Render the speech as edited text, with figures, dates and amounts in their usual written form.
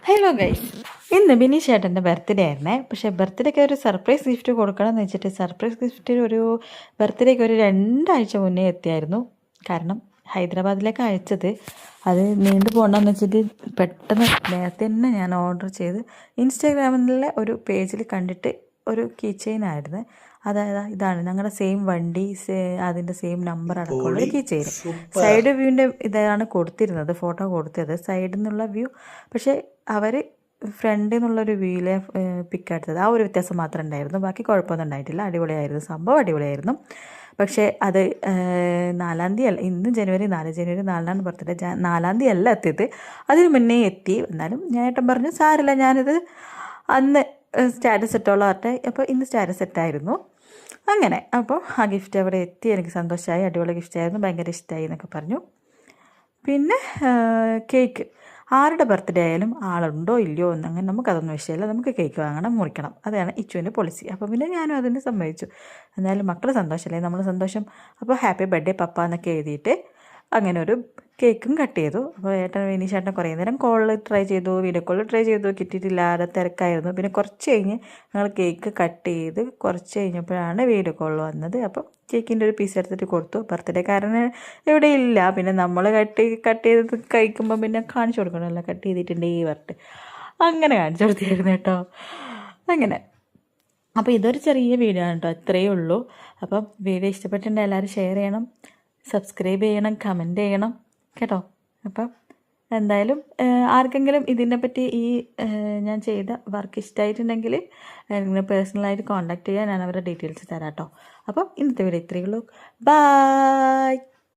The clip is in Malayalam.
ഹലോ ഗൈസ്, ഇന്ന് ബിനീഷ് ചേട്ടൻ്റെ ബർത്ത്ഡേ ആയിരുന്നേ. പക്ഷേ ബർത്ത്ഡേക്ക് ഒരു സർപ്രൈസ് ഗിഫ്റ്റ് കൊടുക്കണം എന്ന് വെച്ചിട്ട് സർപ്രൈസ് ഗിഫ്റ്റ് ഒരു ബർത്ത്ഡേക്ക് ഒരു 2 ആഴ്ച മുന്നേ എത്തിയായിരുന്നു. കാരണം ഹൈദരാബാദിലേക്ക് അയച്ചത് അത് നീണ്ടു പോകണമെന്ന് വെച്ചിട്ട് പെട്ടെന്ന് നേരത്തെ തന്നെ ഞാൻ ഓർഡർ ചെയ്ത് ഇൻസ്റ്റാഗ്രാമിലെ ഒരു പേജിൽ കണ്ടിട്ട് ഒരു കീ ചെയിൻ ആയിരുന്നു. അതായത് ഇതാണ് ഞങ്ങളുടെ സെയിം വണ്ടി, അതിൻ്റെ സെയിം നമ്പർ അടക്കമുള്ള ഒരു കീ ചെയിൻ. സൈഡ് വ്യൂവിൻ്റെ ഇതാണ് കൊടുത്തിരുന്നത്, ഫോട്ടോ കൊടുത്തത് സൈഡിൽ നിന്നുള്ള വ്യൂ. പക്ഷേ അവർ ഫ്രണ്ടിൽ നിന്നുള്ളൊരു വ്യൂയിലെ പിക്ക് എടുത്തത്, ആ ഒരു വ്യത്യാസം മാത്രമേ ഉണ്ടായിരുന്നു. ബാക്കി കുഴപ്പമൊന്നും ഉണ്ടായിട്ടില്ല. അടിപൊളിയായിരുന്നു, സംഭവം അടിപൊളിയായിരുന്നു. പക്ഷേ അത് 4-ാം തീയതി അല്ല, ഇന്ന് ജനുവരി 4 ബർത്ത്ഡേ. 4-ാം തീയതി അല്ല എത്തിയത്, അതിന് മുന്നേ എത്തി. എന്നാലും ഞാൻ ഏട്ടൻ പറഞ്ഞു സാരില്ല, ഞാനിത് അന്ന് സ്റ്റാറ്റസ് ഇട്ടോളാം പറഞ്ഞെ. അപ്പോൾ ഇന്ന് സ്റ്റാറ്റസ് ഇട്ടായിരുന്നു. അങ്ങനെ അപ്പോൾ ആ ഗിഫ്റ്റ് അവിടെ എത്തി. എനിക്ക് സന്തോഷമായി, അടിപൊളി ഗിഫ്റ്റായിരുന്നു, ഭയങ്കര ഇഷ്ടമായി എന്നൊക്കെ പറഞ്ഞു. പിന്നെ കേക്ക്, ആരുടെ ബർത്ത്ഡേ ആയാലും ആളുണ്ടോ ഇല്ലയോ എന്ന് അങ്ങനെ നമുക്കതൊന്നും വിഷയമില്ല. നമുക്ക് കേക്ക് വാങ്ങണം, മുറിക്കണം, അതാണ് ഇച്ചുവിൻ്റെ പോളിസി. അപ്പോൾ പിന്നെ ഞാനും അതിന് സമ്മതിച്ചു. എന്നാലും മക്കൾ സന്തോഷമല്ലേ നമ്മൾ സന്തോഷം. അപ്പോൾ ഹാപ്പി ബർത്ത്ഡേ പപ്പ എന്നൊക്കെ എഴുതിയിട്ട് അങ്ങനെ ഒരു കേക്കും കട്ട് ചെയ്തു. അപ്പോൾ വിനീഷ് ചേട്ടൻ കുറേ നേരം കോളിൽ ട്രൈ ചെയ്തു, വീഡിയോ കോളിൽ ട്രൈ ചെയ്തു, കിട്ടിയിട്ടില്ലാതെ തിരക്കായിരുന്നു. പിന്നെ കുറച്ച് കഴിഞ്ഞ് ഞങ്ങൾ കേക്ക് കട്ട് ചെയ്ത് കുറച്ച് കഴിഞ്ഞപ്പോഴാണ് വീഡിയോ കോൾ വന്നത്. അപ്പം കേക്കിൻ്റെ ഒരു പീസ് എടുത്തിട്ട് കൊടുത്തു. ബർത്ത്ഡേക്കാരന് ഇവിടെ ഇല്ല, പിന്നെ നമ്മൾ കട്ട് ചെയ്ത് കഴിക്കുമ്പോൾ പിന്നെ കാണിച്ചു കൊടുക്കണമല്ലോ, കട്ട് ചെയ്തിട്ടുണ്ട് ഈ പറഞ്ഞിട്ട് അങ്ങനെ കാണിച്ചു കൊടുത്തിരുന്നു കേട്ടോ. അങ്ങനെ അപ്പോൾ ഇതൊരു ചെറിയ വീഡിയോ ആണ് കേട്ടോ, ഇത്രയേ ഉള്ളൂ. അപ്പം വീഡിയോ ഇഷ്ടപ്പെട്ടിട്ടുണ്ടെങ്കിൽ എല്ലാവരും ഷെയർ ചെയ്യണം, സബ്സ്ക്രൈബ് ചെയ്യണം, കമൻറ്റ് ചെയ്യണം കേട്ടോ. അപ്പം എന്തായാലും ആർക്കെങ്കിലും ഇതിനെപ്പറ്റി ഈ ഞാൻ ചെയ്ത വർക്ക് ഇഷ്ടമായിട്ടുണ്ടെങ്കിൽ എന്നെ പേഴ്സണലായിട്ട് കോൺടാക്റ്റ് ചെയ്യാൻ ഞാൻ അവരുടെ ഡീറ്റെയിൽസ് തരാം കേട്ടോ. അപ്പം ഇന്നത്തെ വീഡിയോ ഇത്രയേ ഉള്ളൂ. ബായ്.